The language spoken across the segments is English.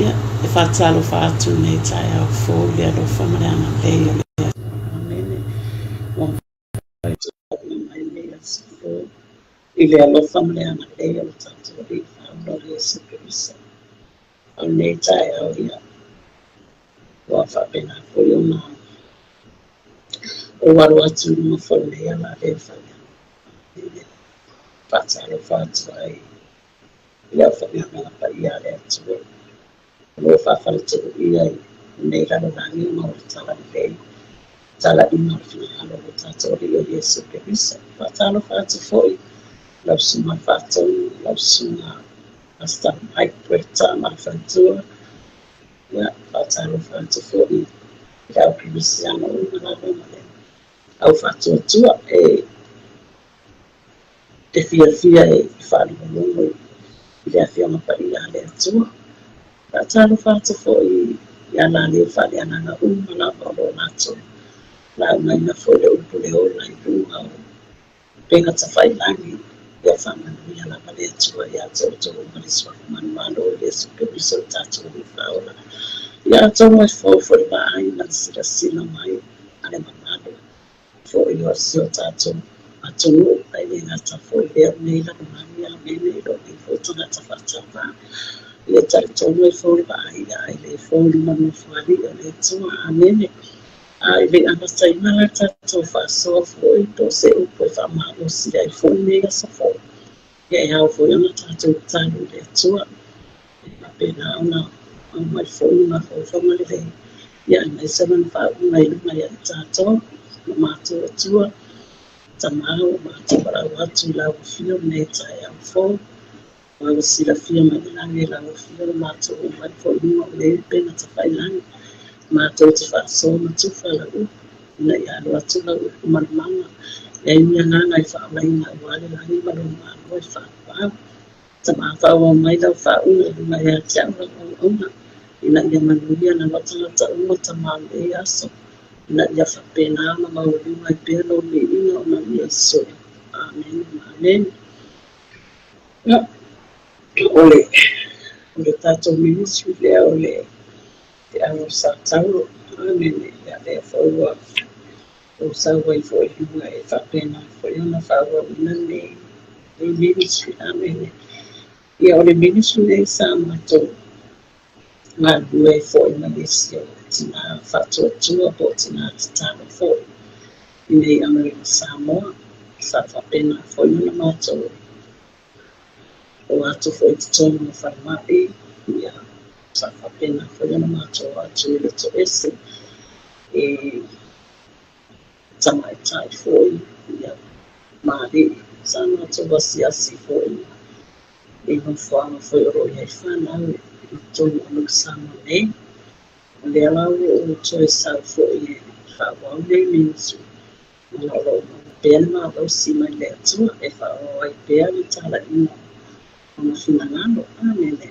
ia e whaatalo whaatu nei tai au fō le alo whamaleana lei o le amene wa whaatu mai lei asu fō i le alo whamaleana lei o le tatu o le whaamlo le Yesu au nei tai au ia wa whapena fō i o maa o waru atu ma whau nei ala le whamaleana whaatalo whaatu ai ia whamaleana pa ia le atu lo whawhara te ia nei raro rangi ma o tala lei tala ina o whina o tata o rio Yesu Kirisa whatalo whatu foi lau suma whatou lau suma hasta mai puerta ma whantua ia whatalo whatu foi lau Kirisiano una rama le au whatua tua te fia e whalu longo i le awhia mapa ia le atua whatalo whatu foi ia la le whale ananga la o nato la mai na foi le upu le ola i runga o penga ta whai langi ia whamanu ia la male atua ia tau mariswa manu le Yesu tatu i whaola ia tau mai fo foi ba ai na sila mai ale mamado fo i o sio tatu atunu ai le ngata foi le nei la mani ia mene i roki fo tuna ta whatapa ia tau mai foi ba ai le foi manu fwali le tua amene ai le ana sai mala tatu faso foi to se upo fa ma o si ai foi mega sa foi ia ia foi ana tatu tanu le tua na pena ona mai foi na foi ma le ia mai seven fa mai mai tatu ma tua tamao ma para watu la fio meta ya fo wa sila fio mai la fio ma to mai foi no le pena ta fai ma to te fa so ma tu fa la u na ya lo tu la u ma mama ya ina na fa la ina wale la ni ma lo ma lo fa fa sama fa wa mai la fa u ma ya cha u na ina ya ma lu ya na lo ta u ta ma le ya so na ya fa pena ma ma u mai pelo ni ina na Yesu amen ya ole tato ministry le ole te amo sa tau amen ya le foi o sa vai foi uma e fa pena foi uma favor nane o ministry amen ya ole ministry le sa mato na due foi na lesio tina fatto tua potina tano foi nei America Samoa sa fa pena foi una mato o atu foi tonu na farmai ya sa fa pena foi una mato atu le to esse e tamai tai foi ya mari sa mato basia si foi e non foi ro ya fana tonu no sama nei le ala o to sa foi fa wa nei minsu no lo pena o si mai le tu e fa o ai pena tala ina ona finalano amene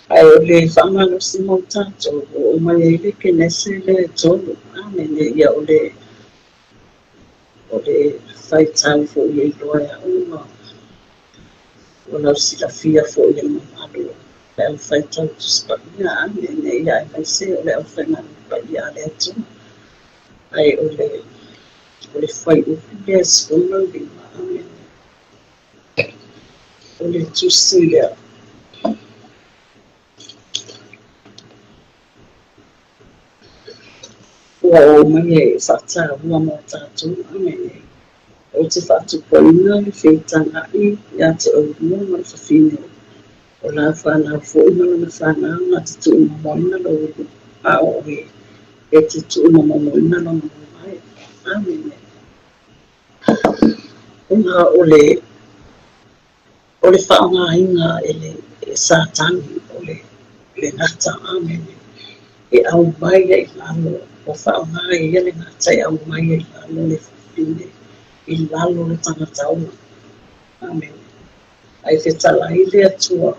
ai le fama lo si montato o mai le che ne se le tolo amene ya ole fai tau fo ye doya ona si la fia fo ye mamado le fai tau spagna amene ya mai se le fai na pa ya le tu ai ole fai o yes ona di amene ole tu silia o mai fata uma mota tu amene o te fatu poina le feitanga I ya te o mua ma fafine o la whana fo ina na whana na te tu moina lo a o e te tu moina lo mai amene una ole whaanga inga ele satani le ngata amene e au mai e lalo o whaanga e ele ngata e au mai e lalo le fafine I lalo le tangata uma. Amen. Ai te tala I le atua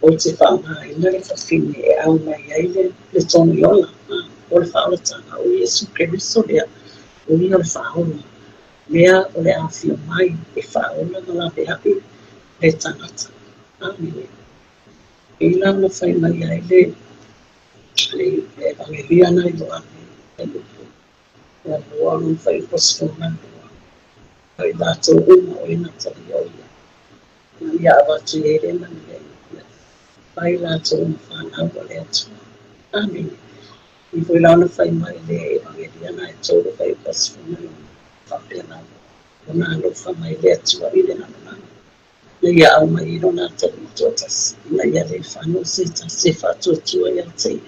o te whaanga I le whawhine e au mai ai le tonu ola. O le whaolatanga o Yesu Keriso lea o ni o le whaola. Lea o le awhia mai e whaola na la te hapi le tangata. Amen. Ilang na fai mai ai le evangelia na yo ane ya buang fai posona ai da to uma o ina ta yo ya ba tu ele na ya pai la to fa na bo le tu ami I foi la na fai mai le evangelia na to le fai posona fa pena na lo fa mai le tu ile na na ya au mai no na ta to tas na ya le fa no se fa to tu ya te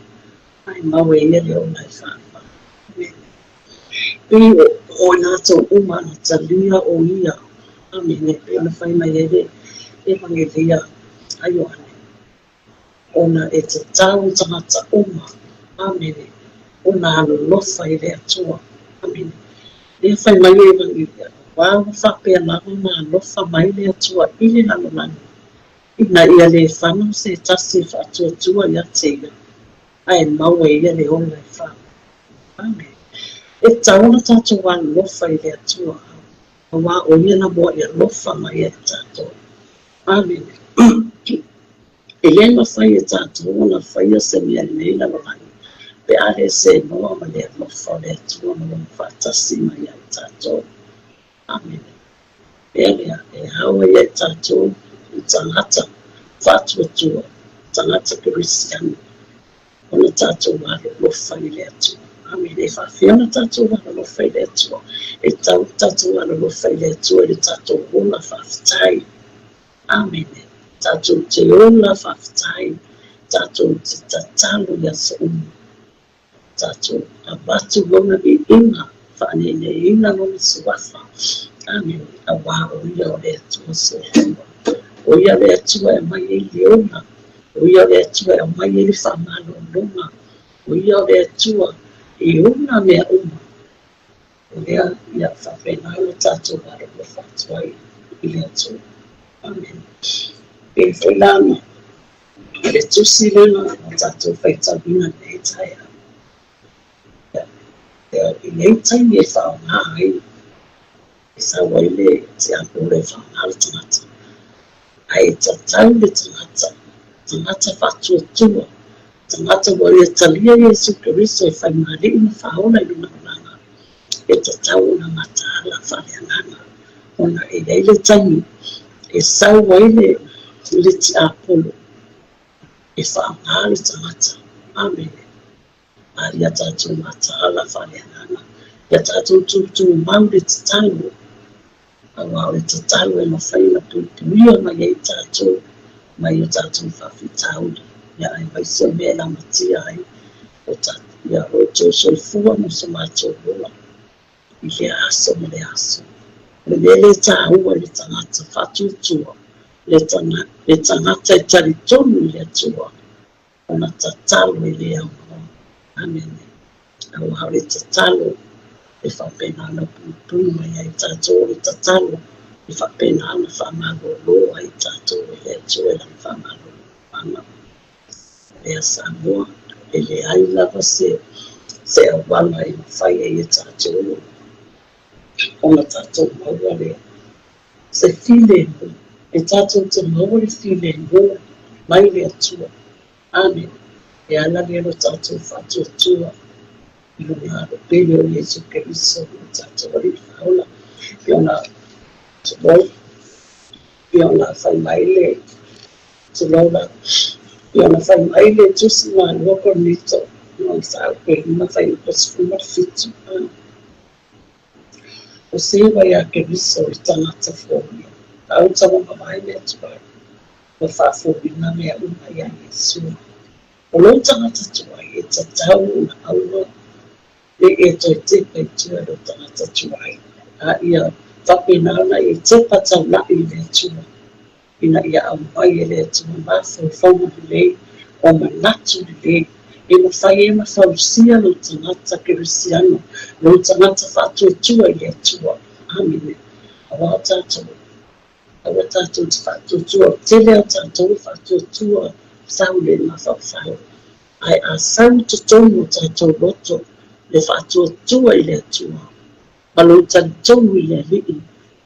ai ma we ye le o na fa Iyo o nato uma na talia o ia amene pe ona fai mai ere evangelia ayo ane ona e te tau tangata uma amene ona alo lofa i le atua amene le fai mai evangelia wao whape alama na lofa mai le atua ili nalo nani ina ia le whanu se tasi whatua tua ia tega ai maua ia le ona e whanu amene e tauna tatou alofa i le atua auā o ia na moa ia lofa mai e tatou amene e lē na fai e tatou ona faia se mea lenei lalolagi pe a le se noa ma le alofa o le atua ma lona faatasi mai ai tatou amene pea lea e aua ia e tatou i tagata faatuatua tagata kerisiano ona tatou alolofa i le atua amene fa fiona tatou alolofa i le atua e tau tatou alolofa i le atua i le tatou ola faafetai amene tatou te ola faafetai tatou te tatalo ia se uma tatou avatu lona iʻiga faaneneina lona suafa amene auā o ia o le atua soifua o ia le atua e mai ai le ola o ia le atua e mai ai le faamalōlōga o ia o le atua e una mea uma o lea ia faapena o tatou alolofa atu ai i le atua amene e foi lana a le tusi lena o tatou faitauina nei taea i lei taimi e faaogā ai e sau ai le te apu le faaogā le tagata ae tatau le tagata faatuatua tagata ua ia talia Iesu Keriso e fai mali'i na faaola i lona olaga e tatau ona mataala faaleagaga ona e lei le taimi e sau ai le tiapolo e faaogā le tagata amene a ia tatou mataala faaleagaga ia tatou tutumau le tatalo auā o le tatalo e mafai na puipuia mai ai tatou mai o tatou faafitauli ia ai maise mea lamatia ai o tatou ia o soifua mo se matou ola i le aso ma le aso le lē le tāua i le tagata faatuatua le tagata e talitonu i le atua ona tatalo i le aunoa amene auā o le tatalo e faapena ana puipui mai ai tatou o le tatalo e faapena ana faamalōlō ai tatou i le atua e lana faamalōlō lea Samoa e leai lava se auala e mafai ai e tatou ona tatou maua lea se filemu e tatou te maua le filemu mai le atua amene e ala lea lo tatou faatuatua i lona alopele o Iesu Keriso o tatou alii faaola pe ona tulou pe ona fai mai le tuloula pe ona fai mai le tusi malua konito ona saupelima fai le pasifuma le fitu o se vai a Keriso i tagata folia autaga mamai le atua ma faafogina mea uma ia Iesu o lou tagata tuai e tatau na aua le e toi te paitua lo tagata tuai a ia faapena ona e te pataulaʻi i le atua ina ia aumai e le atua mafaufauma lelei o manatu lelei e mafai e mafausia lou tagata kerisiano lou tagata faatuatua i le atua amene aua tatou te faatuatua o tele o tatou faatuatua saule mafaufau ae a sau totonu o tatou loto le faatuatua i le atua ma lou talitonu i le ali'i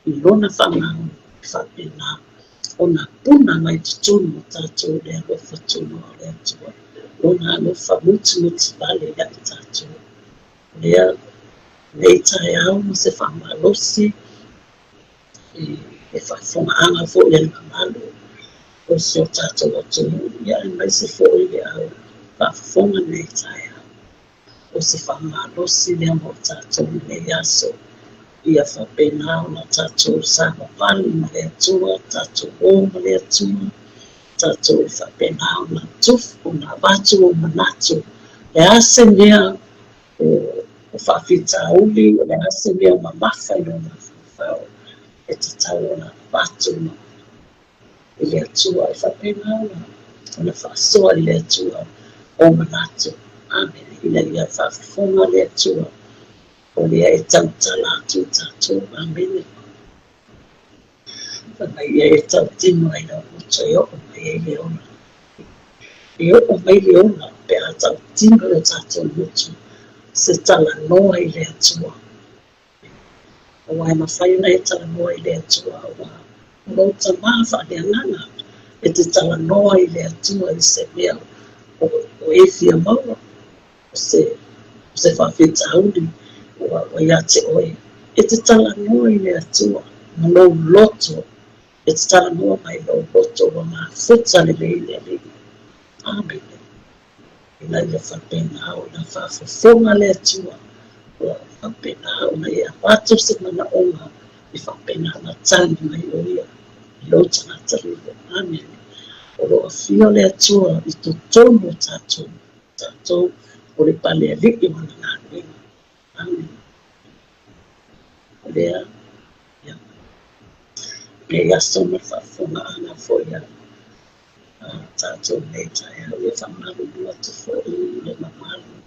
i lona faagao faapena ona puna mai tutunu tātou lea lofa tunu o lea tua. Lona lofa muti vale ya i tātou. Lea nei tae au ma se whamalosi e whawhonga fo i ana malu. O se o tātou atu ia e mai se fo i au whawhonga nei tae au. O se whamalosi lea mo tātou nei aso. Ia whapena o na tātou sa mapali ma lea tua, tātou o ma lea tua. Tātou e whapena o na tufu, o na watu o manatu. E ase mea o whawhita uli, o le ase mea o mamawhai o na whawhau. E te tau o na watu ma. I lea tua e whapena o na whasoa i lea tua o manatu. Amen. I lea whawhonga lea tua. O lea e tautala atu tātou. Amen. Mai e tau tino ai na uta i o mai e leona. I o mai leona pe a tau tino o tātou mutu. Se tala noa i lea tua. O wai mawhaina e tala noa i lea tua. O rauta mawha lea ngana. E te tala noa i lea tua i se mea o e fia maua. O se whawhita hauri. O ia te oe. E te tala noa i lea tua. Mano loto. E te tala noa mai lo loto wa ma futa le leile leile. Amen. Ina ia whapena au na whawhonga lea tua. Wa whapena au na ia watu se mana onga. I whapena na tali mai o ia. I lota na taliwa. Amen. O roa fio lea tua i to tono tātou. Tātou o le pale a liki wana ngā nuinga. Amen. O lea. E aso na whawhonga ana fo ia. Tātou nei tae au e whamaru bua tu fo i le mamaru.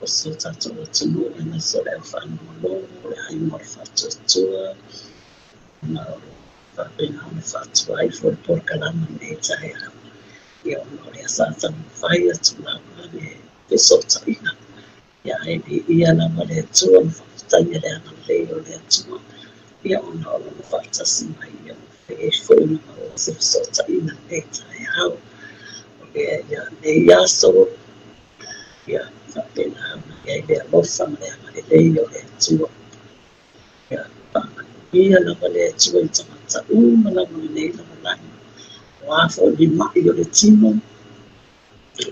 O se tātou atunu e na se leo whanolo, le ai mor whatuatua. Na whapena me whatua i fo le porkalama nei tae au. Ia ono le asata mwhai atu lama le pesota ina. Ia e ni ia lama le atua na whakutanya le ana leo le atua. Ia ono le whatasi mai ia. E foi uma se solta ina neta au ia nei aso ia whapena ia ia lofa mea mare leio le tua ia ia na male tua i tamata uma na male nei na malani o afo ni mai o le tino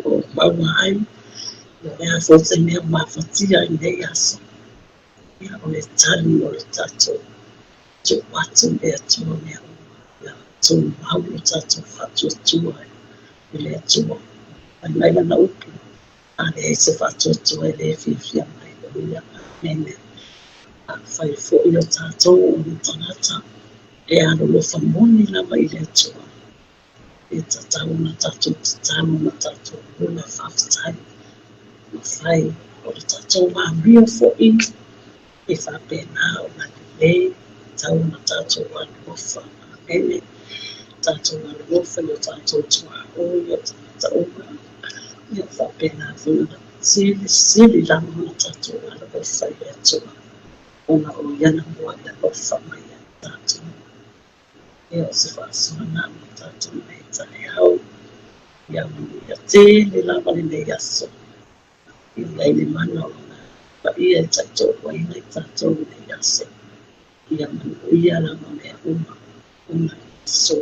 o maua ai o le afo se mea mawhatia i nei aso ia o le tali o le tato tu watu mea tua mea tu mau tātou whatua tua i lea tua. Ai mai lana upu. Ane e se whatua tua i lea whiwhia mai o ia mene. A whai fo i o tātou o ni tangata. E ano lofa moni lama i lea tua. E tātou na tātou titano na tātou una whawhitai. Ma whai o le tātou maa mia fo i. E whapena o na lei. Tau na tātou anu lofa. Mene. Tātou ngā rofa i o tātou tua oi o tātou ngā. I o whapena vuna. Sili lama o tātou ngā rofa i a tua. O ngā o iana mua i a rofa mai a tātou. I o se whaasua ngā o tātou nei tae au. I a munu i a tēne lama ni nei aso. I leile mana o ngā. Pa i e tātou wai nei tātou nei aso. I a munu i a lama mea uma. Una so.